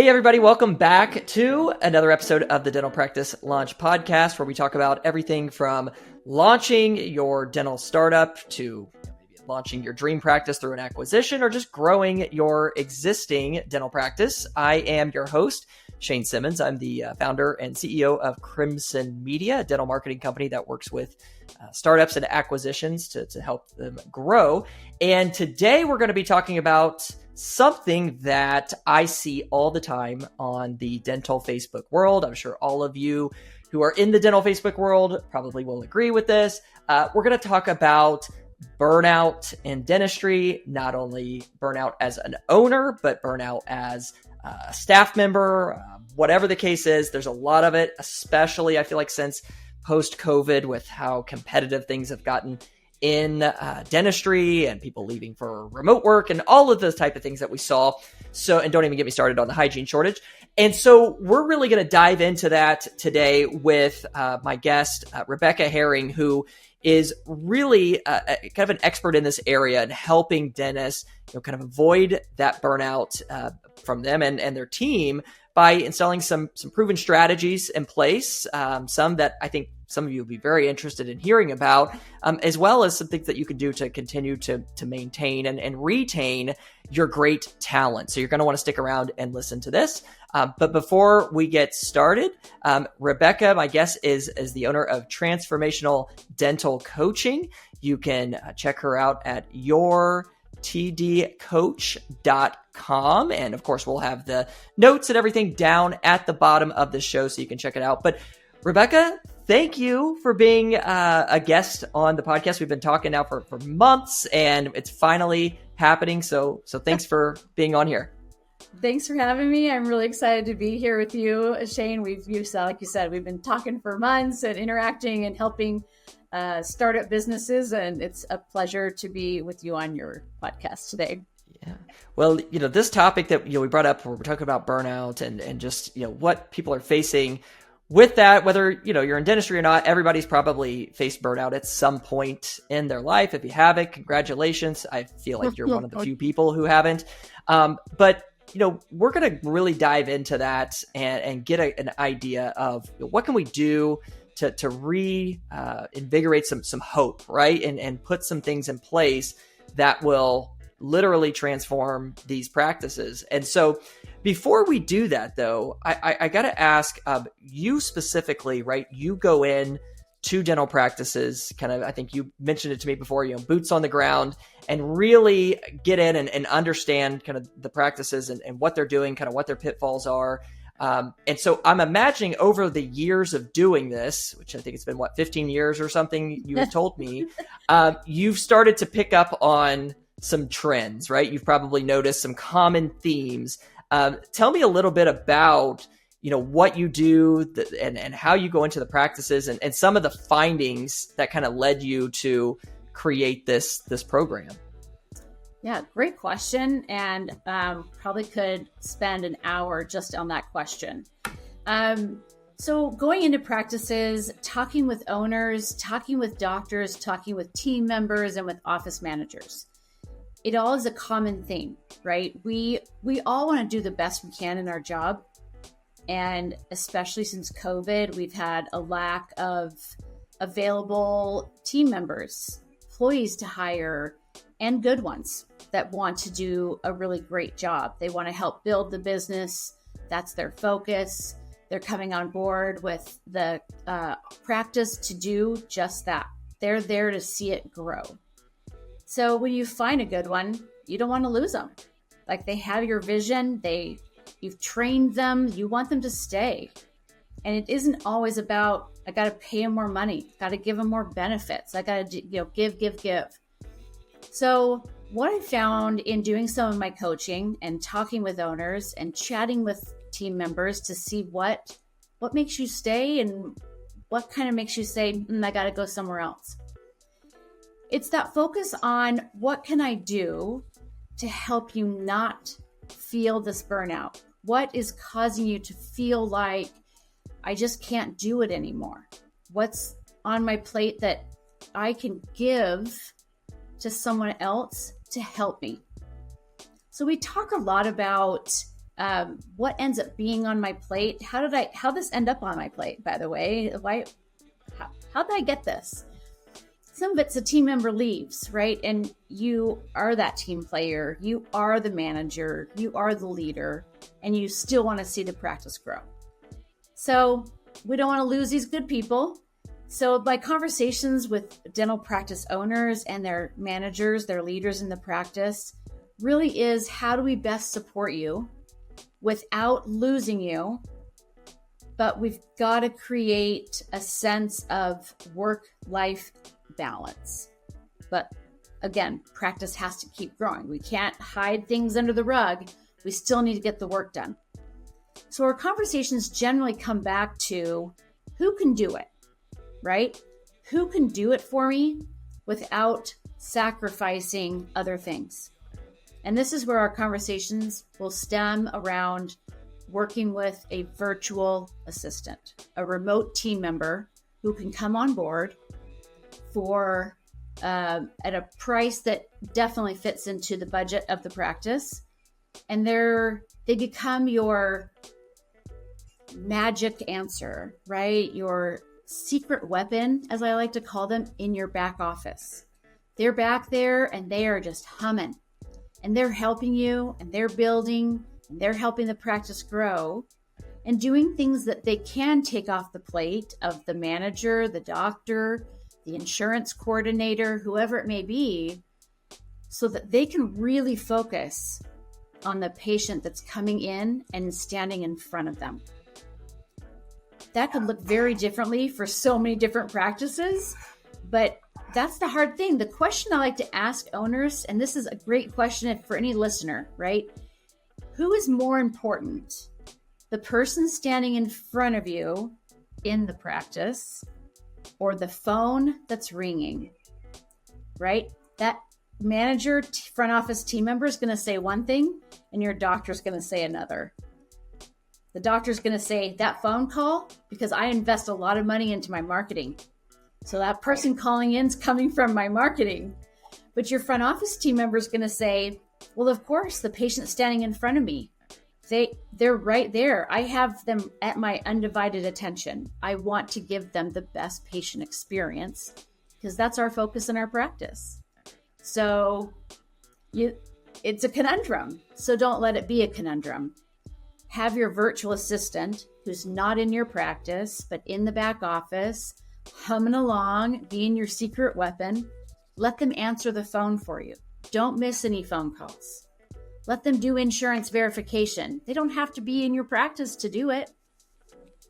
Hey, everybody. Welcome back to another episode of the Dental Practice Launch Podcast, where we talk about everything from launching your dental startup to launching your dream practice through an acquisition or just growing your existing dental practice. I am your host, Shane Simmons. I'm the founder and CEO of Crimson Media, a dental marketing company that works with startups and acquisitions to help them grow. And today we're going to be talking about something that I see all the time on the dental Facebook world. I'm sure all of you who are in the dental Facebook world probably will agree with this. We're going to talk about burnout in dentistry, not only burnout as an owner, but burnout as a staff member, whatever the case is. There's a lot of it, especially I feel like since post-COVID with how competitive things have gotten in dentistry and people leaving for remote work and all of those type of things that we saw. So, and don't even get me started on the hygiene shortage. And so we're really going to dive into that today with my guest, Rebecca Herring, who is really kind of an expert in this area and helping dentists, kind of avoid that burnout from them and their team by installing some proven strategies in place, some that I think some of you will be very interested in hearing about, as well as some things that you can do to continue to maintain and retain your great talent. So you're going to want to stick around and listen to this. But before we get started, Rebecca, my guest, is the owner of Transformational Dental Coaching. You can check her out at yourtdcoach.com. And of course, we'll have the notes and everything down at the bottom of the show so you can check it out. But Rebecca, thank you for being a guest on the podcast. We've been talking now for months and it's finally happening. So thanks for being on here. Thanks for having me. I'm really excited to be here with you, Shane. Like you said, we've been talking for months and interacting and helping startup businesses. And it's a pleasure to be with you on your podcast today. Yeah. Well, this topic that we brought up, where we're talking about burnout and just, what people are facing with that, whether, you're in dentistry or not, everybody's probably faced burnout at some point in their life. If you haven't, congratulations. I feel like you're one of the few people who haven't. But we're going to really dive into that and get an idea of what can we do to reinvigorate some hope, right? And put some things in place that will literally transform these practices. And so before we do that, though, I got to ask you specifically, right? You go in to dental practices, kind of, I think you mentioned it to me before, boots on the ground, and really get in and understand kind of the practices and what they're doing, kind of what their pitfalls are. And so I'm imagining over the years of doing this, which I think it's been 15 years or something you have told me, you've started to pick up on some trends, right? You've probably noticed some common themes. Tell me a little bit about, what you do and how you go into the practices and some of the findings that kind of led you to create this program. Yeah, great question. And probably could spend an hour just on that question. So going into practices, talking with owners, talking with doctors, talking with team members and with office managers. It all is a common theme, right? We all want to do the best we can in our job. And especially since COVID, we've had a lack of available team members, employees to hire, and good ones that want to do a really great job. They want to help build the business. That's their focus. They're coming on board with the practice to do just that. They're there to see it grow. So when you find a good one, you don't want to lose them. Like, they have your vision, you've trained them, you want them to stay. And it isn't always about, I got to pay them more money, got to give them more benefits, I got to give. So what I found in doing some of my coaching and talking with owners and chatting with team members to see what makes you stay and what kind of makes you say, I got to go somewhere else. It's that focus on what can I do to help you not feel this burnout? What is causing you to feel like I just can't do it anymore? What's on my plate that I can give to someone else to help me? So we talk a lot about what ends up being on my plate? How this end up on my plate, by the way? How did I get this? Some of it's a team member leaves, right? And you are that team player. You are the manager. You are the leader. And you still want to see the practice grow. So we don't want to lose these good people. So by conversations with dental practice owners and their managers, their leaders in the practice, really is how do we best support you without losing you? But we've got to create a sense of work-life balance. But again, practice has to keep growing. We can't hide things under the rug. We still need to get the work done. So our conversations generally come back to who can do it, right? Who can do it for me without sacrificing other things? And this is where our conversations will stem around working with a virtual assistant, a remote team member who can come on board for at a price that definitely fits into the budget of the practice. And they become your magic answer, right? Your secret weapon, as I like to call them, in your back office. They're back there and they are just humming. And they're helping you and they're building and they're helping the practice grow and doing things that they can take off the plate of the manager, the doctor, the insurance coordinator, whoever it may be, so that they can really focus on the patient that's coming in and standing in front of them. That could look very differently for so many different practices, but that's the hard thing. The question I like to ask owners, and this is a great question for any listener, right? Who is more important? The person standing in front of you in the practice or the phone that's ringing, right? That manager, front office team member is going to say one thing and your doctor is going to say another. The doctor's going to say that phone call because I invest a lot of money into my marketing. So that person calling in is coming from my marketing. But your front office team member is going to say, well, of course, the patient's standing in front of me. They're right there. I have them at my undivided attention. I want to give them the best patient experience because that's our focus in our practice. So it's a conundrum. So don't let it be a conundrum. Have your virtual assistant who's not in your practice, but in the back office, humming along, being your secret weapon. Let them answer the phone for you. Don't miss any phone calls. Let them do insurance verification. They don't have to be in your practice to do it.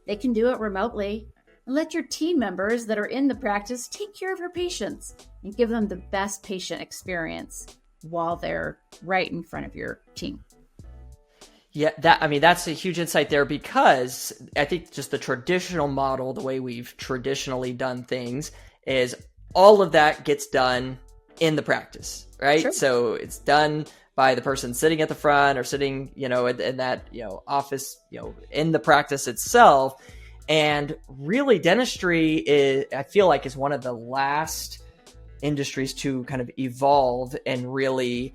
They can do it remotely. And let your team members that are in the practice take care of your patients and give them the best patient experience while they're right in front of your team. Yeah, that's a huge insight there, because I think just the traditional model, the way we've traditionally done things, is all of that gets done in the practice, right? Sure. So it's done by the person sitting at the front or sitting, in that, office, in the practice itself. And really dentistry I feel like is one of the last industries to kind of evolve and really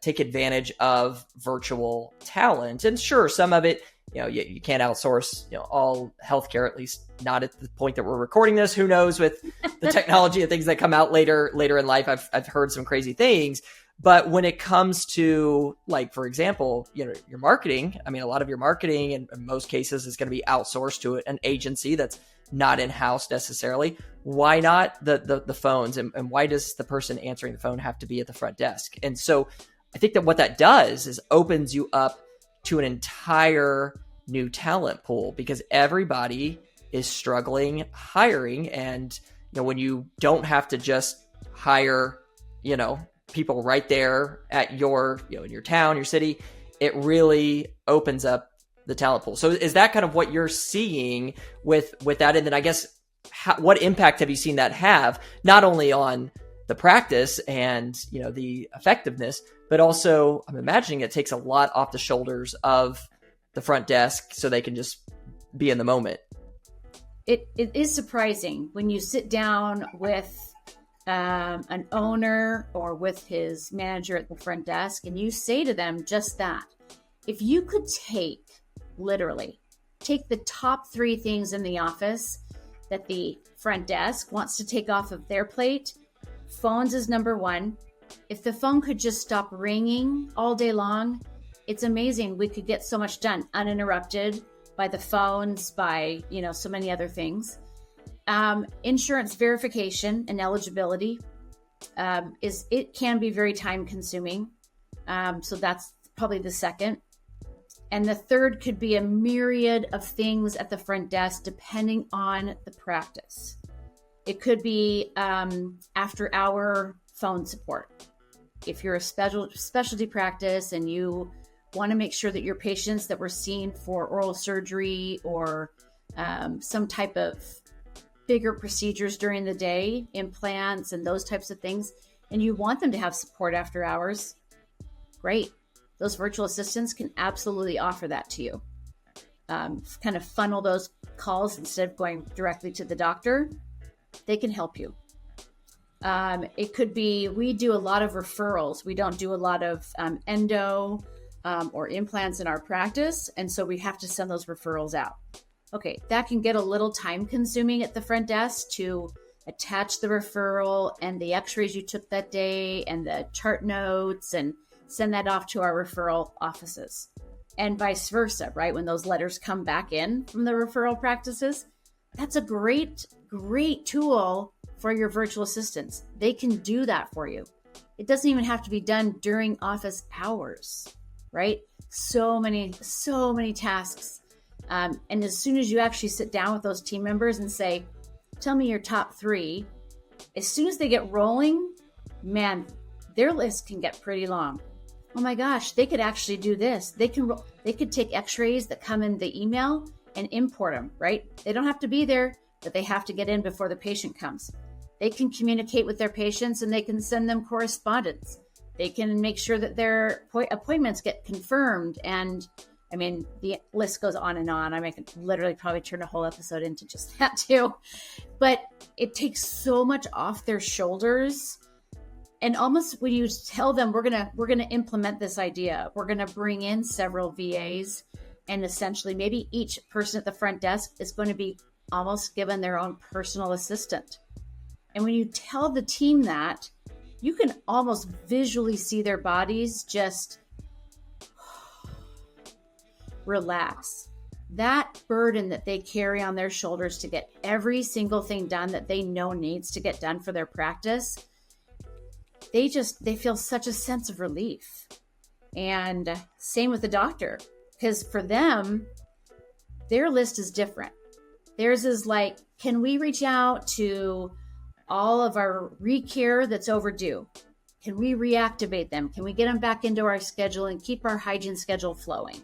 take advantage of virtual talent. And sure, some of it, you can't outsource, all healthcare, at least not at the point that we're recording this. Who knows with the technology and things that come out later in life. I've heard some crazy things. But when it comes to, like, for example, your marketing, a lot of your marketing in most cases is going to be outsourced to an agency that's not in-house necessarily. Why not the phones? And why does the person answering the phone have to be at the front desk? And so I think that what that does is opens you up to an entire new talent pool, because everybody is struggling hiring. And, when you don't have to just hire, people right there at your, in your town, your city, it really opens up the talent pool. So is that kind of what you're seeing with that? And then I guess, what impact have you seen that have, not only on the practice and, the effectiveness, but also I'm imagining it takes a lot off the shoulders of the front desk so they can just be in the moment. It is surprising when you sit down with an owner or with his manager at the front desk and you say to them just that. If you could literally take the top 3 things in the office that the front desk wants to take off of their plate, phones is number 1. If the phone could just stop ringing all day long, it's amazing. We could get so much done uninterrupted by the phones, by, so many other things. Insurance verification and eligibility it can be very time consuming. So that's probably the second. And the third could be a myriad of things at the front desk, depending on the practice. It could be after hour phone support. If you're a specialty practice and you want to make sure that your patients that were seen for oral surgery or some type of bigger procedures during the day, implants and those types of things, and you want them to have support after hours, great. Those virtual assistants can absolutely offer that to you. Kind of funnel those calls instead of going directly to the doctor. They can help you. It could be, we do a lot of referrals. We don't do a lot of endo or implants in our practice. And so we have to send those referrals out. Okay, that can get a little time consuming at the front desk to attach the referral and the x-rays you took that day and the chart notes and send that off to our referral offices. And vice versa, right? When those letters come back in from the referral practices, that's a great tool for your virtual assistants. They can do that for you. It doesn't even have to be done during office hours, right? So many tasks. And as soon as you actually sit down with those team members and say, tell me your top 3, as soon as they get rolling, man, their list can get pretty long. Oh my gosh, they could actually do this. They could take x-rays that come in the email and import them, right? They don't have to be there, but they have to get in before the patient comes. They can communicate with their patients and they can send them correspondence. They can make sure that their appointments get confirmed. And I mean, the list goes on and on. I could literally probably turn a whole episode into just that too. But it takes so much off their shoulders. And almost when you tell them we're gonna implement this idea, we're gonna bring in several VAs, and essentially maybe each person at the front desk is going to be almost given their own personal assistant. And when you tell the team that, you can almost visually see their bodies just relax. That burden that they carry on their shoulders to get every single thing done that they know needs to get done for their practice, they feel such a sense of relief. And same with the doctor, because for them, their list is different. Theirs is like, can we reach out to all of our recare that's overdue? Can we reactivate them? Can we get them back into our schedule and keep our hygiene schedule flowing?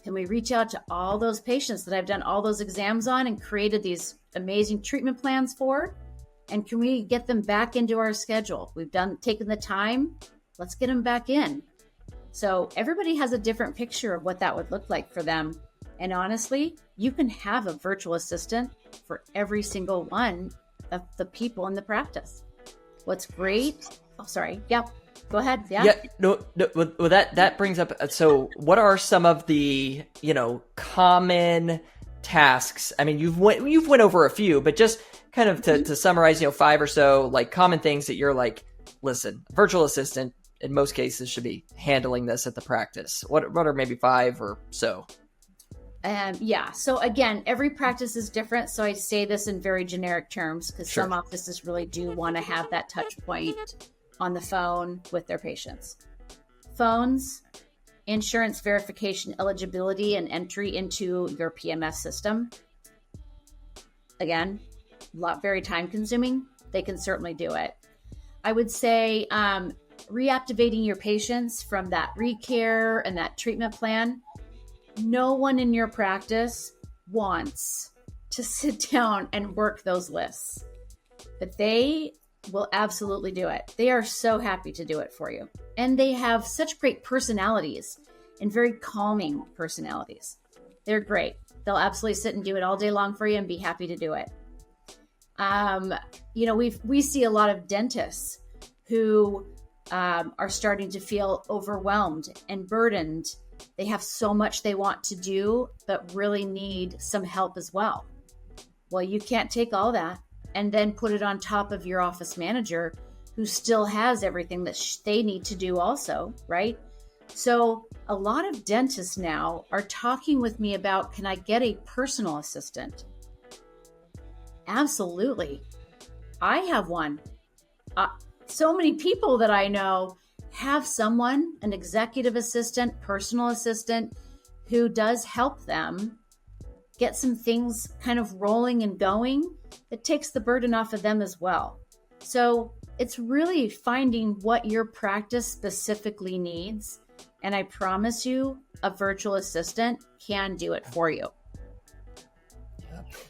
Can we reach out to all those patients that I've done all those exams on and created these amazing treatment plans for? And can we get them back into our schedule? We've taken the time, let's get them back in. So everybody has a different picture of what that would look like for them. And honestly, you can have a virtual assistant for every single one of the people in the practice. What's great? Oh, sorry. Yeah. Go ahead. Yeah. Yeah. No. Well, that brings up. So, what are some of the common tasks? I mean, you've went over a few, but just kind of to summarize, 5 or so like common things that you're like, listen, virtual assistant in most cases should be handling this at the practice. What are maybe 5 or so? Yeah. So again, every practice is different. So I say this in very generic terms because Sure. Some offices really do want to have that touch point on the phone with their patients. Phones, insurance verification, eligibility, and entry into your PMS system. Again, very time consuming. They can certainly do it. I would say reactivating your patients from that recare and that treatment plan. No one in your practice wants to sit down and work those lists, but they will absolutely do it. They are so happy to do it for you. And they have such great personalities and very calming personalities. They're great. They'll absolutely sit and do it all day long for you and be happy to do it. We see a lot of dentists who are starting to feel overwhelmed and burdened They have so much they want to do, but really need some help as well. Well, you can't take all that and then put it on top of your office manager who still has everything that they need to do also, right? So a lot of dentists now are talking with me about, can I get a personal assistant? Absolutely. I have one. So many people that I know have someone, an executive assistant, personal assistant, who does help them get some things kind of rolling and going. It takes the burden off of them as well. So it's really finding what your practice specifically needs. And I promise you, a virtual assistant can do it for you.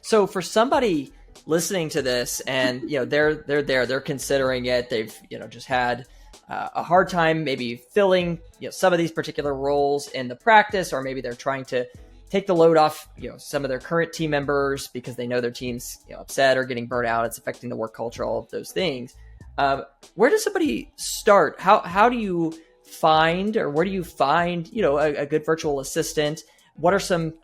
So for somebody listening to this and, they're considering it, they've, just had a hard time maybe filling, some of these particular roles in the practice, or maybe they're trying to take the load off, some of their current team members because they know their team's upset or getting burnt out. It's affecting the work culture, all of those things. Where does somebody start? How do you find, or where do you find, a good virtual assistant? What are some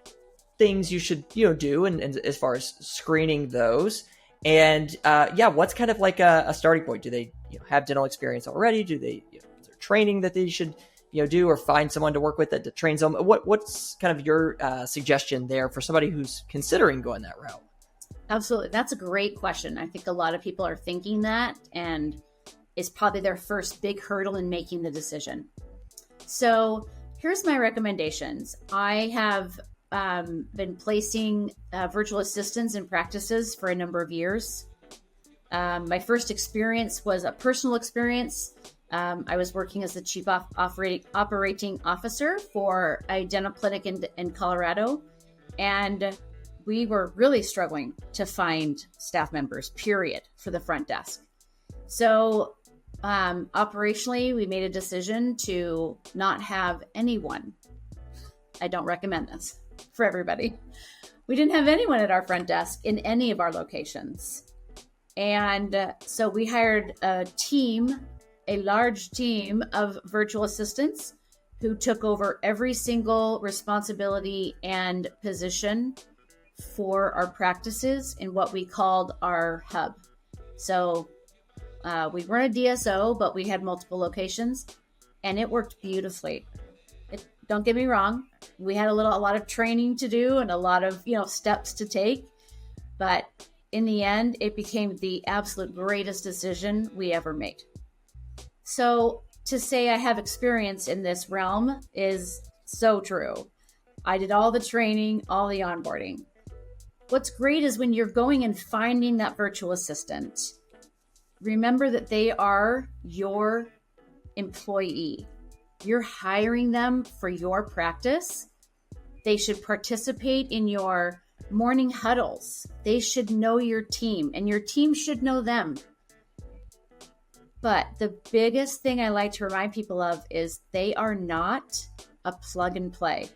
things you should, do and as far as screening those? And what's kind of like a starting point? Do they have dental experience already? Do they is there training that they should do, or find someone to work with that trains them? What's kind of your suggestion there for somebody who's considering going that route? Absolutely. That's a great question. I think a lot of people are thinking that, and it's probably their first big hurdle in making the decision. So here's my recommendations. I have been placing virtual assistants in practices for a number of years. My first experience was a personal experience. I was working as the chief operating officer for a dental clinic in Colorado, and we were really struggling to find staff members, period, for the front desk. So operationally, we made a decision to not have anyone. I don't recommend this for everybody. We didn't have anyone at our front desk in any of our locations. And so we hired a large team of virtual assistants who took over every single responsibility and position for our practices in what we called our hub. So we weren't a DSO, but we had multiple locations, and it worked beautifully. Don't get me wrong, we had a lot of training to do and a lot of steps to take, but in the end, it became the absolute greatest decision we ever made. So to say I have experience in this realm is so true. I did all the training, all the onboarding. What's great is when you're going and finding that virtual assistant, remember that they are your employee. You're hiring them for your practice. They should participate in your morning huddles. They should know your team, and your team should know them. But the biggest thing I like to remind people of is they are not a plug and play.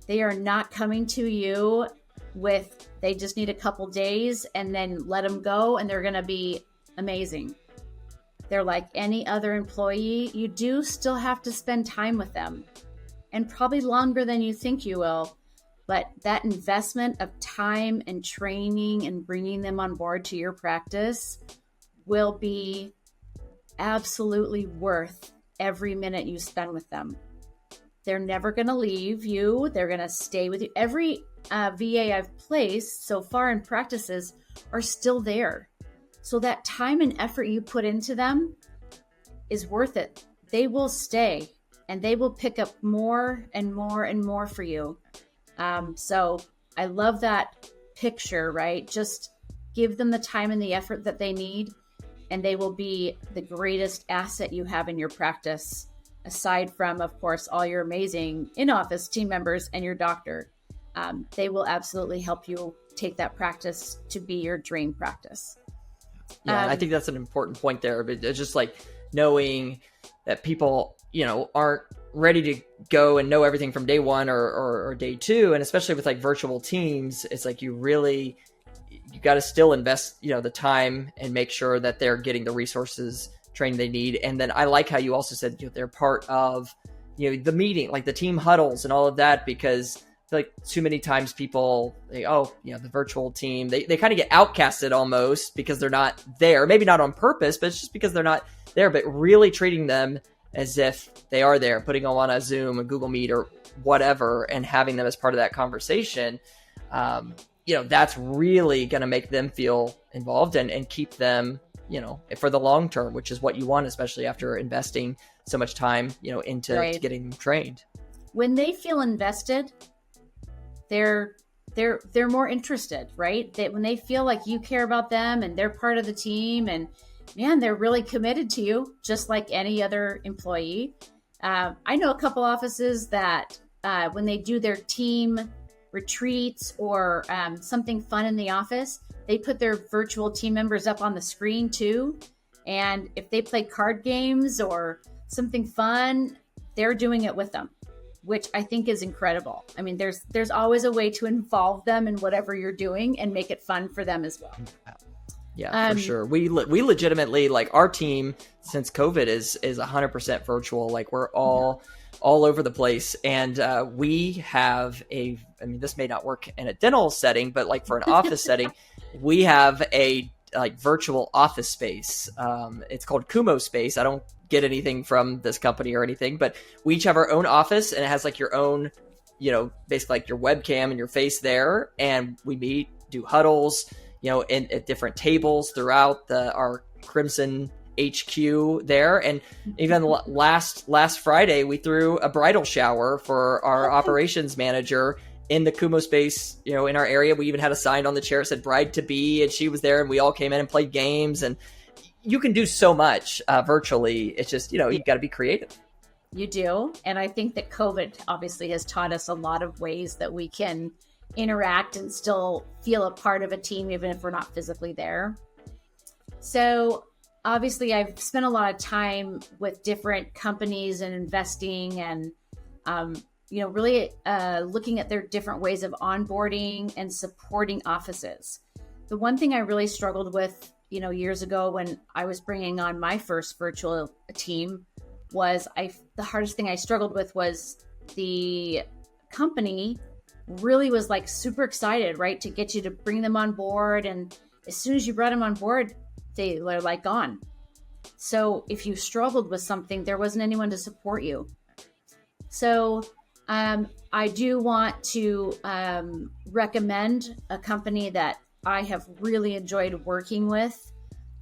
They are not coming to you with, they just need a couple days and then let them go and they're going to be amazing. They're like any other employee. You do still have to spend time with them, and probably longer than you think you will. But that investment of time and training and bringing them on board to your practice will be absolutely worth every minute you spend with them. They're never going to leave you. They're going to stay with you. Every VA I've placed so far in practices are still there. So that time and effort you put into them is worth it. They will stay, and they will pick up more and more and more for you. So I love that picture, right? Just give them the time and the effort that they need, and they will be the greatest asset you have in your practice, aside from, of course, all your amazing in-office team members and your doctor. They will absolutely help you take that practice to be your dream practice. Yeah, I think that's an important point there. But it's just like knowing that people, aren't ready to go and know everything from day one or day two. And especially with like virtual teams, it's like you got to still invest, the time and make sure that they're getting the resources, training they need. And then I like how you also said they're part of the meeting, like the team huddles and all of that, because like too many times people the virtual team, they kind of get outcasted almost because they're not there, maybe not on purpose, but it's just because they're not there, but really treating them as if they are there, putting them on a Zoom, a Google Meet or whatever, and having them as part of that conversation. That's really going to make them feel involved and keep them, for the long term, which is what you want, especially after investing so much time, into Right. to getting them trained. When they feel invested, they're more interested, right? When they feel like you care about them and they're part of the team, and man, they're really committed to you, just like any other employee. I know a couple offices that when they do their team retreats or something fun in the office, they put their virtual team members up on the screen too. And if they play card games or something fun, they're doing it with them, which I think is incredible. I mean, there's always a way to involve them in whatever you're doing and make it fun for them as well. Yeah, for sure. We legitimately, like, our team since COVID is 100% virtual. Like, we're all over the place, and we have this may not work in a dental setting, but like for an office setting, we have a virtual office space. It's called Kumo Space. I don't get anything from this company or anything, but we each have our own office, and it has like your own, basically like your webcam and your face there, and we meet, do huddles, at different tables throughout our Crimson HQ there. And even last Friday, we threw a bridal shower for our operations manager in the Kumo space, in our area. We even had a sign on the chair that said bride to be, and she was there, and we all came in and played games. And you can do so much virtually. It's just, you've got to be creative. You do. And I think that COVID obviously has taught us a lot of ways that we can interact and still feel a part of a team, even if we're not physically there. So obviously I've spent a lot of time with different companies and investing and, really looking at their different ways of onboarding and supporting offices. The one thing I really struggled with, years ago when I was bringing on my first virtual team was the hardest thing I struggled with was the company really was like super excited, right, to get you to bring them on board. And as soon as you brought them on board, they were like gone. So if you struggled with something, there wasn't anyone to support you. So I do want to recommend a company that I have really enjoyed working with.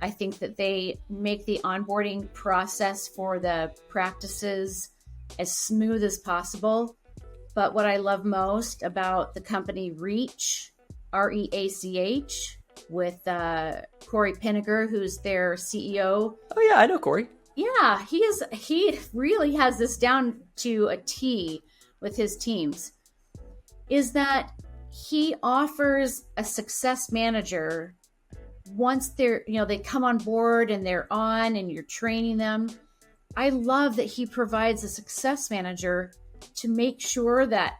I think that they make the onboarding process for the practices as smooth as possible. But what I love most about the company Reach, REACH, with Corey Pinniger, who's their CEO. Oh yeah, I know Corey. Yeah, he really has this down to a T with his teams, is that he offers a success manager once they come on board and they're on and you're training them. I love that he provides a success manager to make sure that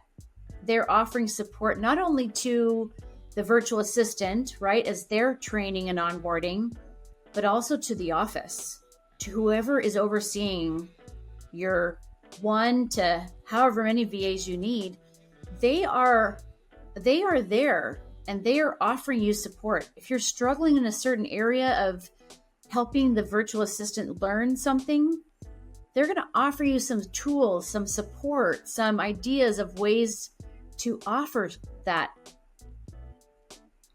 they're offering support not only to the virtual assistant, right, as they're training and onboarding, but also to the office, to whoever is overseeing your 1 to however many VAs you need. They are there and they are offering you support. If you're struggling in a certain area of helping the virtual assistant learn something, they're going to offer you some tools, some support, some ideas of ways to offer that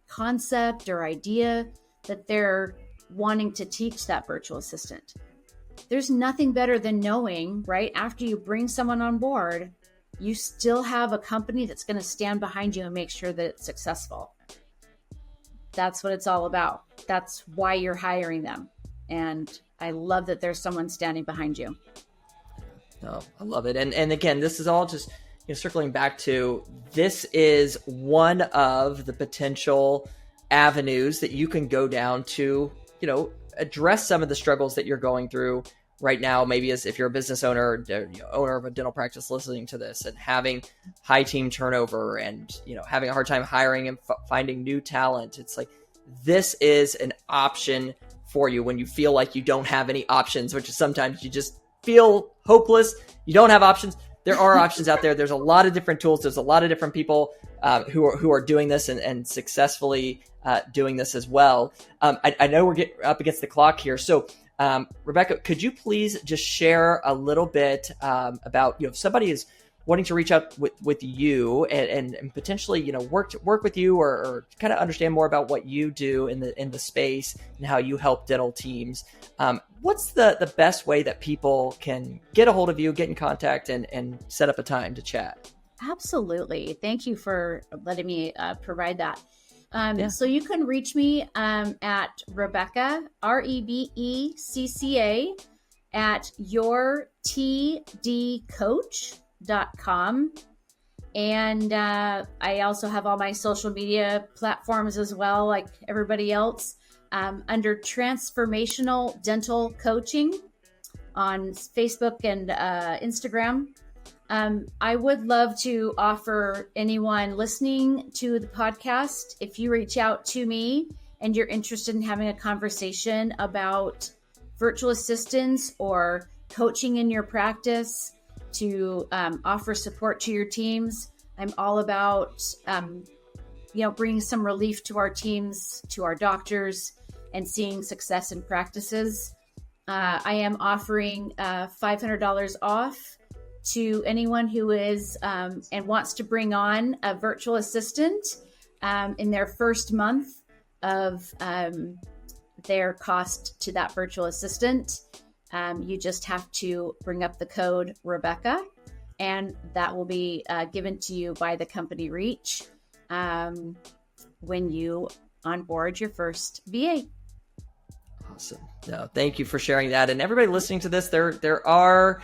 concept or idea that they're wanting to teach that virtual assistant. There's nothing better than knowing, right, after you bring someone on board, you still have a company that's going to stand behind you and make sure that it's successful. That's what it's all about. That's why you're hiring them. And I love that there's someone standing behind you. Oh, I love it. And again, this is all just circling back to, this is one of the potential avenues that you can go down to, address some of the struggles that you're going through right now. Maybe as if you're a business owner, owner of a dental practice listening to this and having high team turnover and, having a hard time hiring and finding new talent. It's like, this is an option for you when you feel like you don't have any options, which is sometimes you just feel hopeless, you don't have options, there are options out there. There's a lot of different tools. There's a lot of different people who are doing this and successfully doing this as well. I know we're getting up against the clock here. So Rebecca, could you please just share a little bit about, if somebody is wanting to reach out with you and potentially, work with you or kind of understand more about what you do in the space and how you help dental teams. What's the best way that people can get a hold of you, get in contact, and set up a time to chat? Absolutely. Thank you for letting me provide that. So you can reach me at Rebecca, REBECCA, at yourtdcoach.com. And I also have all my social media platforms as well, like everybody else, under Transformational Dental Coaching on Facebook and Instagram. I would love to offer anyone listening to the podcast, if you reach out to me and you're interested in having a conversation about virtual assistants or coaching in your practice to offer support to your teams. I'm all about, bringing some relief to our teams, to our doctors, and seeing success in practices. I am offering $500 off to anyone who is and wants to bring on a virtual assistant in their first month of their cost to that virtual assistant. You just have to bring up the code Rebecca, and that will be given to you by the company Reach when you onboard your first VA. Awesome. No, thank you for sharing that. And everybody listening to this, there are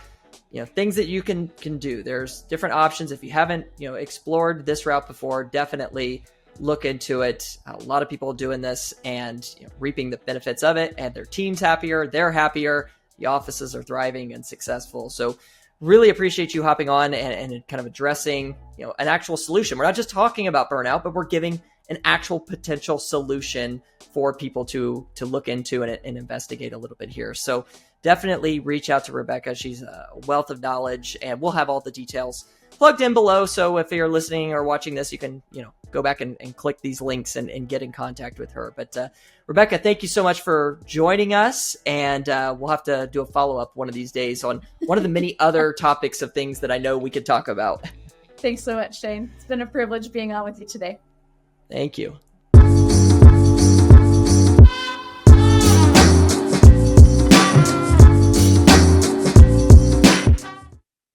things that you can do. There's different options. If you haven't explored this route before, definitely look into it. A lot of people doing this and reaping the benefits of it, and their team's happier, they're happier, the offices are thriving and successful. So really appreciate you hopping on and kind of addressing an actual solution. We're not just talking about burnout, but we're giving an actual potential solution for people to look into and investigate a little bit here. So definitely reach out to Rebecca. She's a wealth of knowledge, and we'll have all the details plugged in below. So if you're listening or watching this, you can, go back and click these links and get in contact with her. But Rebecca, thank you so much for joining us. And we'll have to do a follow-up one of these days on one of the many other topics of things that I know we could talk about. Thanks so much, Shane. It's been a privilege being on with you today. Thank you.